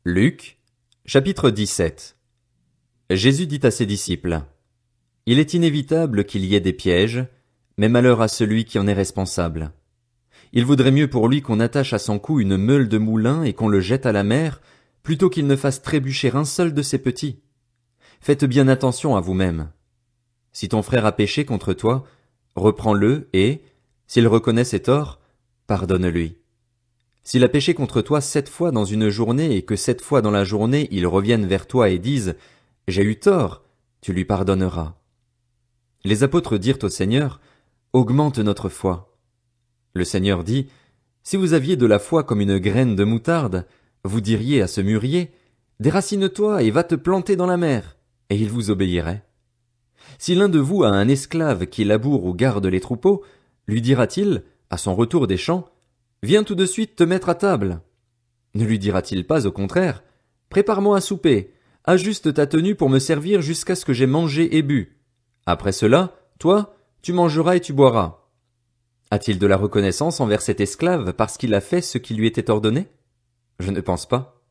Luc, chapitre 17. Jésus dit à ses disciples: Il est inévitable qu'il y ait des pièges, mais malheur à celui qui en est responsable. Il vaudrait mieux pour lui qu'on attache à son cou une meule de moulin et qu'on le jette à la mer, plutôt qu'il ne fasse trébucher un seul de ses petits. Faites bien attention à vous-même. Si ton frère a péché contre toi, reprends-le et, s'il reconnaît ses torts, pardonne-lui. S'il a péché contre toi 7 fois dans une journée et que 7 fois dans la journée il revienne vers toi et dise: J'ai eu tort, tu lui pardonneras. Les apôtres dirent au Seigneur: Augmente notre foi. Le Seigneur dit: Si vous aviez de la foi comme une graine de moutarde, vous diriez à ce mûrier: Déracine-toi et va te planter dans la mer, et il vous obéirait. Si l'un de vous a un esclave qui laboure ou garde les troupeaux, lui dira-t-il, à son retour des champs: Viens tout de suite te mettre à table? Ne lui dira-t-il pas au contraire: Prépare-moi à souper, ajuste ta tenue pour me servir jusqu'à ce que j'aie mangé et bu. Après cela, toi, tu mangeras et tu boiras. A-t-il de la reconnaissance envers cet esclave parce qu'il a fait ce qui lui était ordonné? Je ne pense pas.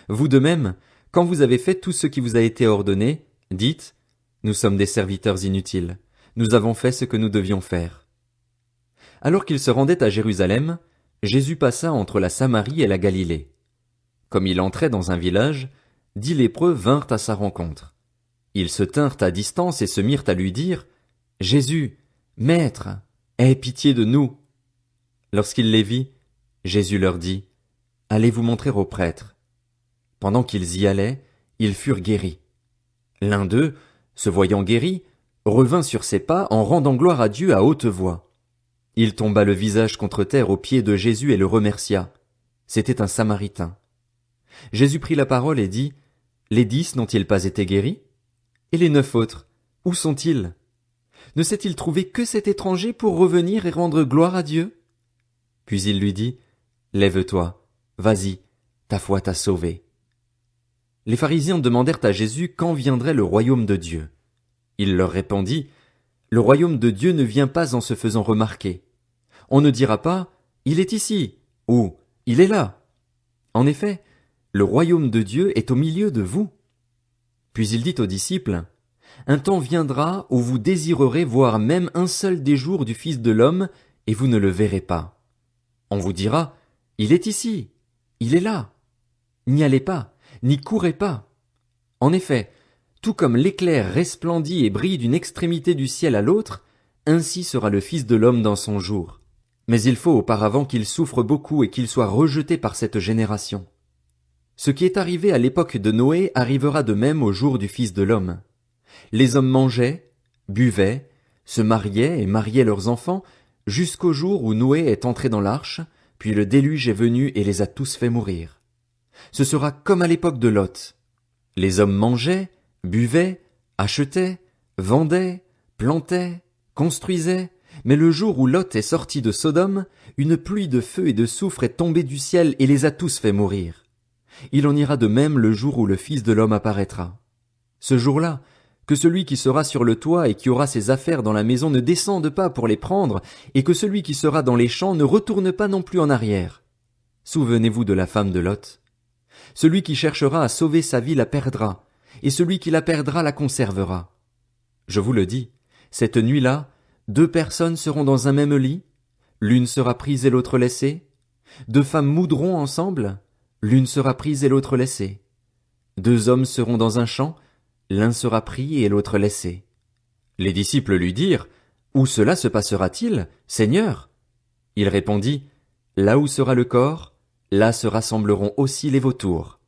Vous de même, quand vous avez fait tout ce qui vous a été ordonné, dites: Nous sommes des serviteurs inutiles, nous avons fait ce que nous devions faire. Alors qu'il se rendait à Jérusalem, Jésus passa entre la Samarie et la Galilée. Comme il entrait dans un village, 10 lépreux vinrent à sa rencontre. Ils se tinrent à distance et se mirent à lui dire: Jésus, Maître, aie pitié de nous. Lorsqu'il les vit, Jésus leur dit: Allez vous montrer aux prêtres. Pendant qu'ils y allaient, ils furent guéris. L'un d'eux, se voyant guéri, revint sur ses pas en rendant gloire à Dieu à haute voix. Il tomba le visage contre terre aux pieds de Jésus et le remercia. C'était un Samaritain. Jésus prit la parole et dit: Les 10 n'ont-ils pas été guéris? Et les 9 autres, où sont-ils? Ne s'est-il trouvé que cet étranger pour revenir et rendre gloire à Dieu? Puis il lui dit: Lève-toi, vas-y, ta foi t'a sauvé. Les pharisiens demandèrent à Jésus quand viendrait le royaume de Dieu. Il leur répondit: Le royaume de Dieu ne vient pas en se faisant remarquer. On ne dira pas: Il est ici, ou Il est là. En effet, le royaume de Dieu est au milieu de vous. Puis il dit aux disciples: Un temps viendra où vous désirerez voir même un seul des jours du Fils de l'homme, et vous ne le verrez pas. On vous dira: Il est ici, il est là. N'y allez pas, n'y courez pas. En effet, tout comme l'éclair resplendit et brille d'une extrémité du ciel à l'autre, ainsi sera le Fils de l'homme dans son jour. Mais il faut auparavant qu'il souffre beaucoup et qu'il soit rejeté par cette génération. Ce qui est arrivé à l'époque de Noé arrivera de même au jour du Fils de l'homme. Les hommes mangeaient, buvaient, se mariaient et mariaient leurs enfants, jusqu'au jour où Noé est entré dans l'arche, puis le déluge est venu et les a tous fait mourir. Ce sera comme à l'époque de Lot. Les hommes mangeaient, buvaient, achetaient, vendaient, plantaient, construisaient, mais le jour où Lot est sorti de Sodome, une pluie de feu et de soufre est tombée du ciel et les a tous fait mourir. Il en ira de même le jour où le Fils de l'homme apparaîtra. Ce jour-là, que celui qui sera sur le toit et qui aura ses affaires dans la maison ne descende pas pour les prendre, et que celui qui sera dans les champs ne retourne pas non plus en arrière. Souvenez-vous de la femme de Lot. Celui qui cherchera à sauver sa vie la perdra, et celui qui la perdra la conservera. Je vous le dis, cette nuit-là, 2 personnes seront dans un même lit, l'une sera prise et l'autre laissée. 2 femmes moudront ensemble, l'une sera prise et l'autre laissée. 2 hommes seront dans un champ, l'un sera pris et l'autre laissé. Les disciples lui dirent: Où cela se passera-t-il, Seigneur? Il répondit: Là où sera le corps, là se rassembleront aussi les vautours.